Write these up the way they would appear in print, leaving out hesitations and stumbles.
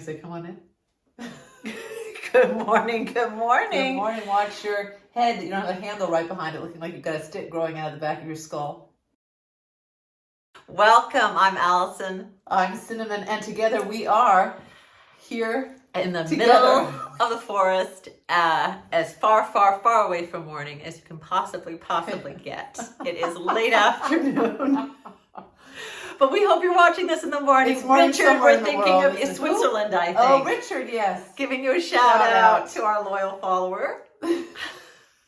say, come on in. Good morning, good morning. Good morning. Watch your head. You don't have a handle right behind it looking like you've got a stick growing out of the back of your skull. Welcome, I'm Allison. I'm Cinnamon, and together we are here In the together. middle of the forest, as far, far, far away from morning as you can possibly get. It is late afternoon. But we hope you're watching this in the morning. It's morning Richard, somewhere we're in the thinking world, of isn't it? Switzerland, I think. Oh, Richard, yes. Giving you a shout out to our loyal follower.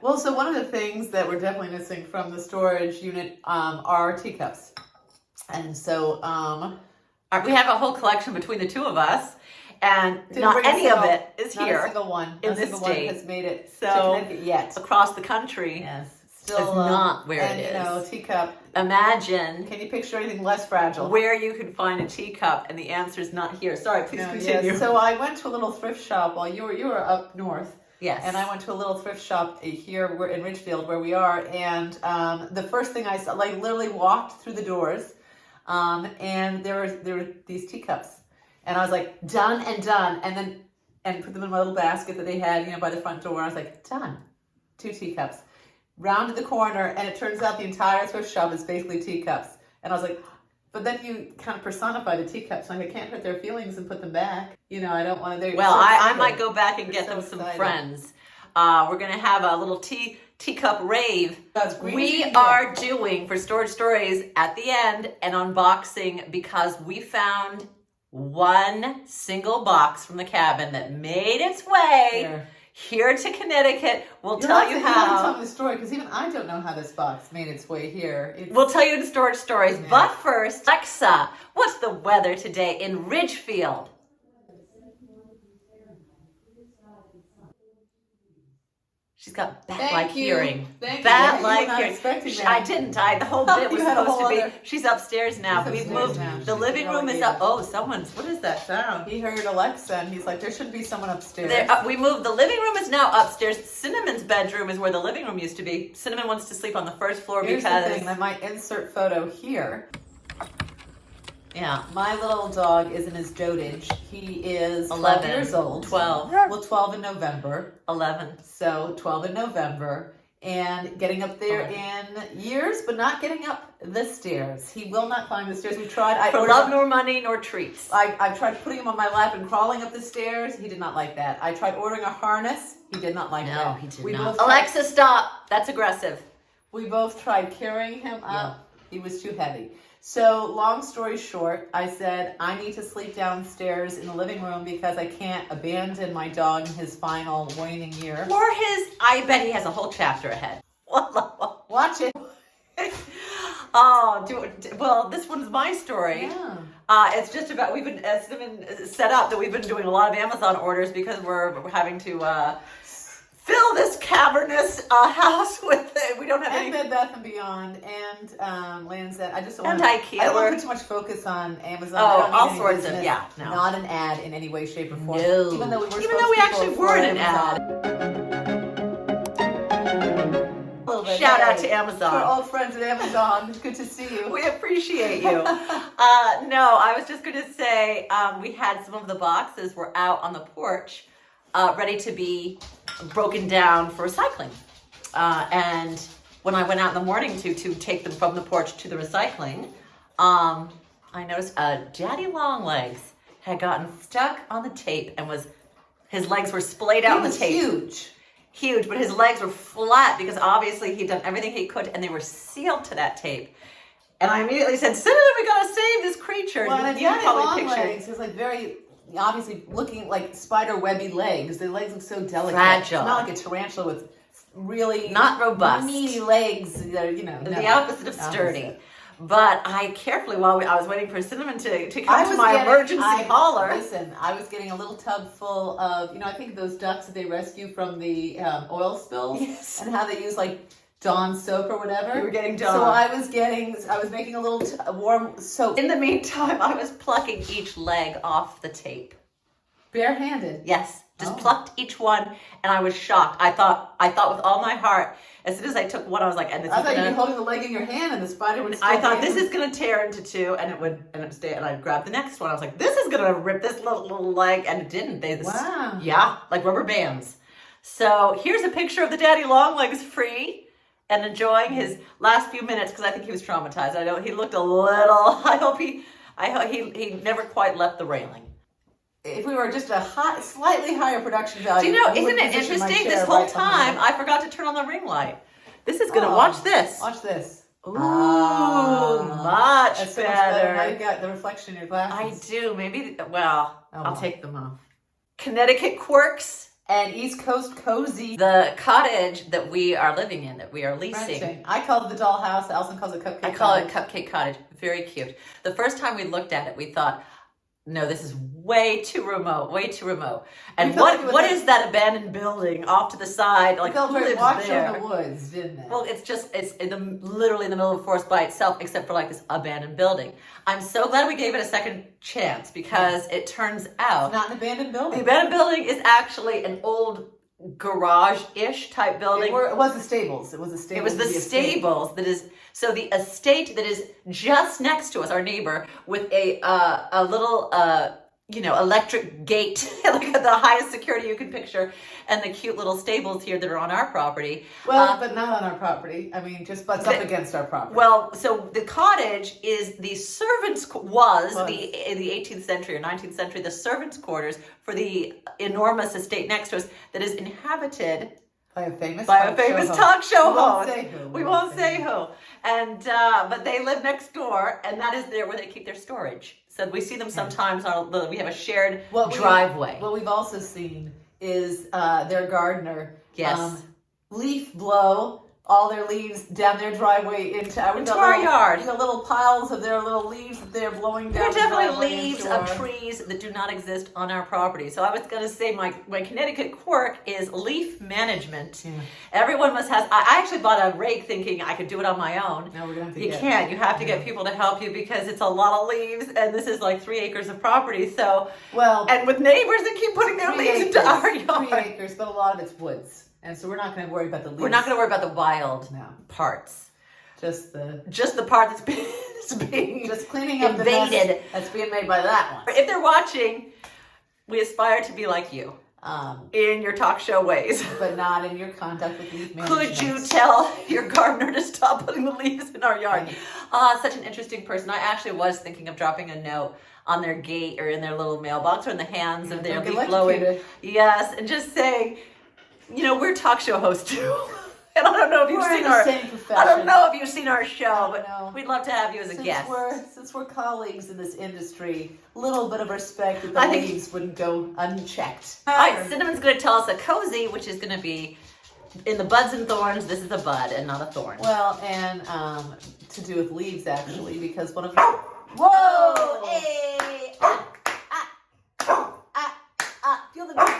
Well, so one of the things that we're definitely missing from the storage unit are teacups. And so we have a whole collection between the two of us, and Didn't not bring a any of single- it is not here a single one. in Not a this single state. one has made it to So Connecticut yet. across the country. Yes. Is not where and, it is. You know, teacup. Imagine Can you picture anything less fragile? where you could find a teacup, and the answer is not here. Sorry, please No, continue. yes. So I went to a little thrift shop while you were up north. Yes. And I went to a little thrift shop here in Ridgefield where we are, and the first thing I saw, like literally walked through the doors, and there were these teacups, and I was like, done, and put them in my little basket that they had, by the front door. I was like, done, 2 teacups. Rounded the corner, and it turns out the entire thrift shop is basically teacups. And I was like, but then you kind of personify the teacups. Like, I can't hurt their feelings and put them back. I don't want to. Well, I might go back and get so them some excited. friends. We're going to have a little teacup rave. That's green We as you can are doing for Storage Stories at the end an unboxing because we found one single box from the cabin that made its way here to Connecticut. We'll tell you You have to how. tell me the story, because even I don't know how this box made its way here. We'll tell you in Storage Stories. Yeah. But first, Alexa, what's the weather today in Ridgefield? She's got bat-like Thank you. hearing. Thank you. Bat-like You were not hearing. expecting that. I didn't. The whole bit was You had a supposed to whole be. other- She's upstairs now. She's We've upstairs moved. now. The She's living room is relegated. up. Oh, someone's. What is that sound? He heard Alexa, and he's like, there should be someone upstairs. We moved. The living room is now upstairs. Cinnamon's bedroom is where the living room used to be. Cinnamon wants to sleep on the first floor Here's because. the thing, I might insert photo here. Yeah. My little dog is in his dotage. He is 11 years old. 12. Well, 12 in November. 11. So 12 in November. And getting up there in years, but not getting up the stairs. He will not climb the stairs. We tried. For love nor money nor treats. I've tried putting him on my lap and crawling up the stairs. He did not like that. I tried ordering a harness. He did not like that. No, he did We not. both Alexa, stop. That's aggressive. We both tried carrying him up. He was too heavy. So long story short, I said, I need to sleep downstairs in the living room because I can't abandon my dog in his final waning year. I bet he has a whole chapter ahead. Watch it. Well, this one's my story. Yeah. It's just about, it's been set up that we've been doing a lot of Amazon orders because we're having to fill this cavernous house with it. We don't have And any. Bed Bath & Beyond and Landsat. I just don't And want IKEA. I don't want to put too much focus on Amazon. Oh, I don't need all any sorts of- business. yeah, no. Not an ad in any way, shape, or form. No. Even though we were Even though we actually were in an ad. Shout out to Amazon. For old friends at Amazon. Good to see you. We appreciate you. No, I was just going to say we had some of the boxes were out on the porch ready to be broken down for recycling. And when I went out in the morning to take them from the porch to the recycling, I noticed Daddy Longlegs had gotten stuck on the tape and his legs were splayed out on the tape. Huge, but his legs were flat because obviously he'd done everything he could and they were sealed to that tape. And I immediately said, Cinnamon, we gotta save this creature. Well, And and you Daddy probably pictured Longlegs is like very obviously looking like spider webby legs. The legs look so delicate. Fragile. It's not like a tarantula with really not robust. meaty legs that are, The opposite of sturdy. Opposite. But I carefully, while I was waiting for Cinnamon to come I to was my getting- emergency I- hauler. Listen, I was getting a little tub full of, I think those ducks that they rescue from the oil spills, Yes. and how they use like Dawn soap or whatever. You were getting So Dawn. I was making a little warm soap. In the meantime, I was plucking each leg off the tape. Barehanded. Yes, Just plucked each one, and I was shocked. I thought with all my heart, as soon as I took one, I was like, and this I is thought gonna, you'd be holding the leg in your hand and the spider would still I thought be this is gonna tear into two, and it would stay. And I grabbed the next one. I was like, this is gonna rip this little leg, and it didn't. Wow. Yeah, like rubber bands. So here's a picture of the daddy long legs free and enjoying his last few minutes because I think he was traumatized. I know he looked a little. I hope he never quite left the railing. If we were just a slightly higher production value. Do you know, we would isn't it position my interesting? chair This whole right behind time, I forgot to turn on the ring light. This is gonna Oh, watch this. Watch this. Ooh, That's much so much better. Now better. you've got the reflection in your glasses. I do. Maybe. Well, Oh, I'll well. take them off. Connecticut quirks. And East Coast cozy. The cottage that we are living in, that we are leasing. Renting. I call it the dollhouse. Alison calls it cupcake. I call it cottage. Cupcake Cottage. Very cute. The first time we looked at it, we thought, no, this is way too remote, way too remote. And We felt like it was what is that abandoned building off to the side? It Like, felt who very lives Watcher there? in the Woods, didn't it? Well, it's literally in the middle of the forest by itself, except for like this abandoned building. I'm so glad we gave it a second chance because it turns out Not an abandoned building. the abandoned building is actually an old garage-ish type building. It was the stables. It was the stables. It was the stables that is, so the estate that is just next to us, our neighbor, with a little electric gate, like the highest security you can picture, and the cute little stables here that are on our property. Well, but not on our property. I mean, just butts up against our property. Well, so the cottage is the servants was the in the 18th century or 19th century the servants' quarters for the enormous estate next to us that is inhabited by a famous talk show host. Say who. We won't say who. And but they live next door, and that is there where they keep their storage. So we see them sometimes. We have a shared driveway. What we've also seen is their gardener. Yes. Leaf blow all their leaves down their driveway into our yard. The little piles of their little leaves that they're blowing down. There are definitely the driveway leaves into of trees that do not exist on our property. So I was going to say my Connecticut quirk is leaf management. Yeah. Everyone must have. I actually bought a rake thinking I could do it on my own. No, we're gonna have to You can't. You have to get people to help you because it's a lot of leaves, and this is like 3 acres of property. So and with neighbors that keep putting their leaves into our yard. 3 acres, but a lot of it's woods. And so we're not going to worry about the leaves. We're not going to worry about the wild parts. Just the part that's being just cleaning up invaded. The mess that's being made by that one. If they're watching, we aspire to be like you in your talk show ways. But not in your conduct with leaf management. Could you tell your gardener to stop putting the leaves in our yard? Such an interesting person. I actually was thinking of dropping a note on their gate or in their little mailbox or in the hands of their leaf blowing. Yes, and just saying, we're talk show hosts too. And I don't know if you've seen I don't know if you've seen our show, but we'd love to have you as a guest. Since we're colleagues in this industry, a little bit of respect that the leaves wouldn't go unchecked. All right, Cinnamon's going to tell us a cozy, which is going to be in the buds and thorns. This is a bud and not a thorn. Well, and to do with leaves actually, because one of the whoa, hey, feel the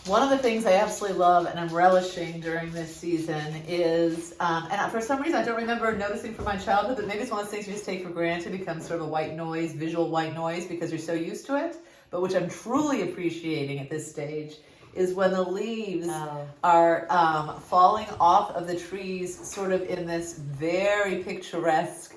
One of the things I absolutely love and I'm relishing during this season is, and for some reason I don't remember noticing from my childhood, but maybe it's one of those things you just take for granted, becomes sort of a white noise, visual white noise because you're so used to it, but which I'm truly appreciating at this stage, is when the leaves are falling off of the trees sort of in this very picturesque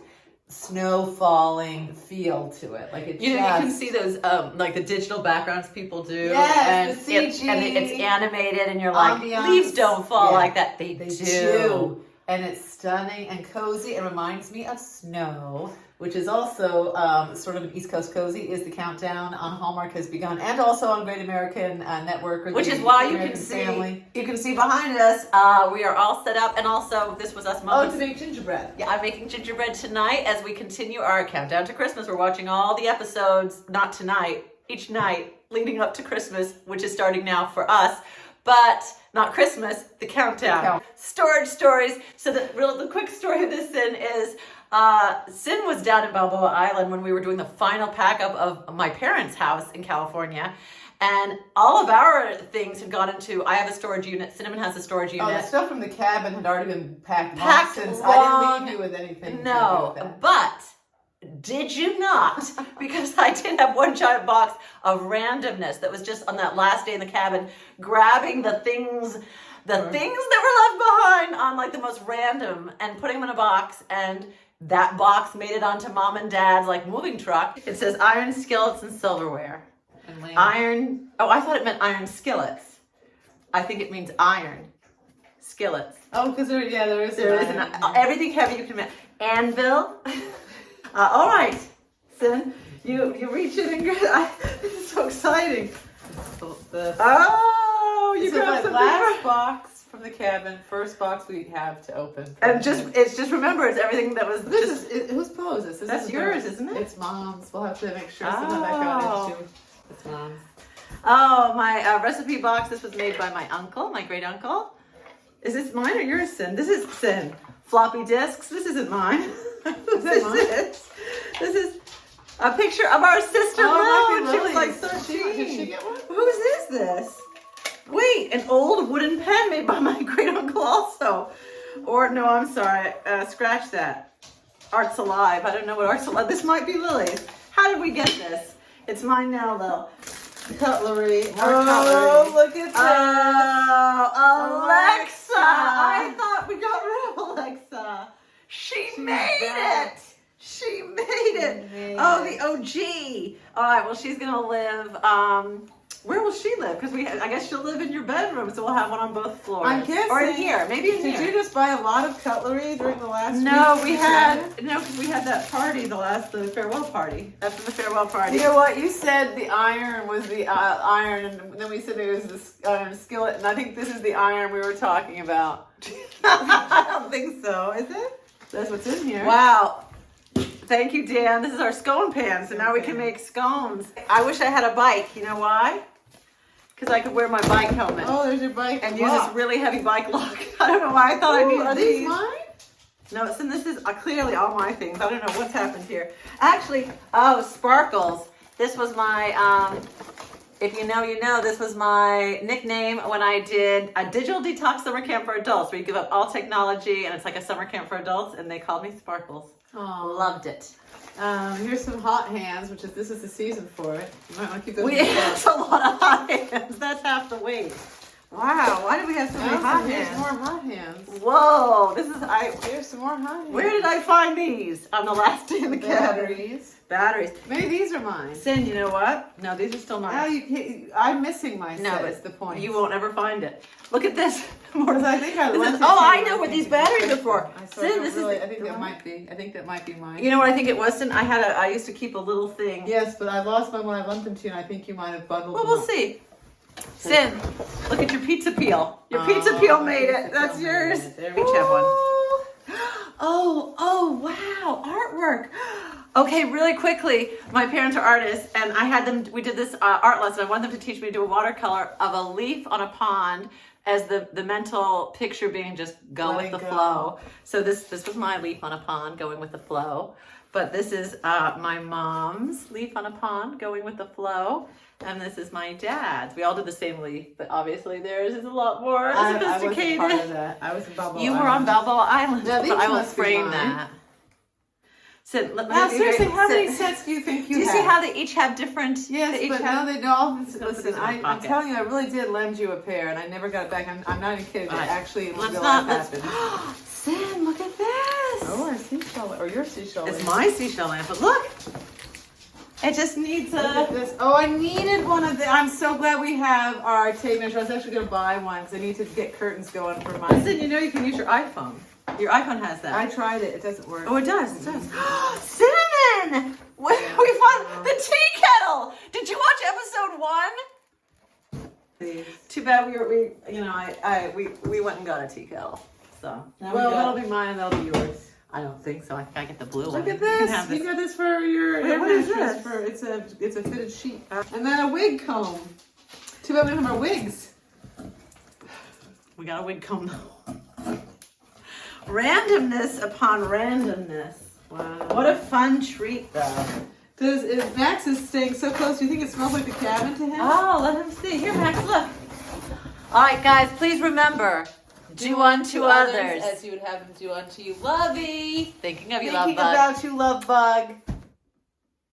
snow falling feel to it, like you can see those like the digital backgrounds people do. Yes, the CG, and it's animated, and you're like, ambiance. Leaves don't fall like that. They do, and it's stunning and cozy. It reminds me of snow, which is also sort of an East Coast cozy. Is the countdown on Hallmark has begun, and also on Great American Network, which is why you can see behind us. We are all set up, and also this was us moments. Oh, to make gingerbread. Yeah, I'm making gingerbread tonight as we continue our countdown to Christmas. We're watching all the episodes, not tonight, each night leading up to Christmas, which is starting now for us. But not Christmas, the countdown. Storage stories. So the quick story of this Sin is Sin was down in Balboa Island when we were doing the final pack up of my parents' house in California. And all of our things had gone into, I have a storage unit, Cinnamon has a storage unit. Oh, the stuff from the cabin had already been packed Packed since long, I didn't leave you with anything. No, but Did you not? Because I did have one giant box of randomness that was just on that last day in the cabin, grabbing the things that were left behind on like the most random and putting them in a box, and that box made it onto mom and dad's like moving truck. It says iron skillets and silverware. And iron, oh, I thought it meant iron skillets. I think it means iron skillets. Oh, because there is everything heavy you can make. Anvil. All right, Sin, you reach in and this is so exciting. Oh, you got the last box from the cabin, first box we have to open. And it's just remember, it's everything that was. Whose pillow is this? That's yours, isn't it? It's Mom's. We'll have to make sure some of that got into. It's Mom's. Oh, my recipe box. This was made by my uncle, my great uncle. Is this mine or yours, Sin? This is Sin. Floppy disks. This isn't mine. This is a picture of our sister Lil. She was like 13. Did she get one? Whose is this? Wait, an old wooden pen made by my great uncle also. Or no, I'm sorry. Scratch that. Art's Alive. I don't know what Art's Alive. This might be Lily's. How did we get this? It's mine now, Lil. Cutlery. Oh, look at that. Oh, Alexa. I thought we got rid of Alexa. She's made it. She made it. Oh, the OG. All right, well, she's going to live, where will she live? Because I guess she'll live in your bedroom, so we'll have one on both floors. I'm guessing. Or in here, maybe in here. Did you just buy a lot of cutlery during the last week? Because we had that party, the farewell party. After the farewell party. You know what? You said the iron was the iron, and then we said it was the skillet, and I think this is the iron we were talking about. I don't think so. Is it? That's what's in here. Wow. Thank you, Dan. This is our scone pan, so now we can make scones. I wish I had a bike. You know why? Because I could wear my bike helmet. Oh, there's your bike and lock. use this really heavy bike lock. I don't know why I thought I needed Are these mine? No, so this is clearly all my things. I don't know what's happened here. Actually, sparkles. This was my, if you know, you know, this was my nickname when I did a digital detox summer camp for adults, where you give up all technology and it's like a summer camp for adults, and they called me Sparkles. Oh, loved it. Here's some hot hands, this is the season for it. You might want to keep those. That's a lot of hot hands. That's half the weight. Wow, why do we have so many hot hands? Here's more hot hands. Whoa, Here's some more hot hands. Where did I find these? On the last day in the cabin. Batteries. Maybe these are mine. Sin, you know what? No, these are still mine. I'm missing my set. No, but is the point. You won't ever find it. Look at this. Because I think I know what these batteries are for. Sin, I think that might be. I think that might be mine. You know what I think it was, Sin? I used to keep a little thing. Yes, but I lost mine when I lumped them to you, and I think you might have bundled them. Well, we'll see. Sin, look at your pizza peel. Your pizza peel made it. That's yours. There we Each have go. one. Oh, wow. Artwork. Okay, really quickly, my parents are artists, and we did this art lesson. I wanted them to teach me to do a watercolor of a leaf on a pond as the mental picture being just go with the flow. So this was my leaf on a pond going with the flow. But this is my mom's leaf on a pond going with the flow. And this is my dad's. We all did the same leaf, but obviously theirs is a lot more sophisticated. I wasn't part of that. I was in Balboa Island. You were on Balboa Island, Now, but I will frame that. So, seriously, how many sets do you think you have? Do you see how they each have different? Yes, they each but have, no, they don't. Listen, I'm telling you, I really did lend you a pair, and I never got it back. I'm not even kidding. Right. It actually let's happened. Sin, look at this. Oh, our seashell, or your seashell. It's my seashell lamp, but look. It just needs this. Oh, I needed one of the. I'm so glad we have our tape measure. I was actually going to buy one because I need to get curtains going for mine. Listen, you know you can use your iPhone. Your iPhone has that. I tried it. It doesn't work. Oh, it does. It does. Cinnamon! We found the tea kettle. Did you watch episode 1? Please. Too bad we went and got a tea kettle. So well, that'll be mine and that'll be yours. I don't think so. I think I get the blue one. Look at this. You got this for your hair what is mattress. this? It's a fitted sheet. And then a wig comb. Too bad we don't have our wigs. We got a wig comb though. Randomness upon randomness. Wow. What a fun treat though. Max is staying so close. Do you think it smells like the cabin to him? Oh, let him see. Here, Max, look. All right, guys, please remember. Do unto others as you would have them do unto you. Lovey. Thinking of you, love bug. Thinking about you, love bug.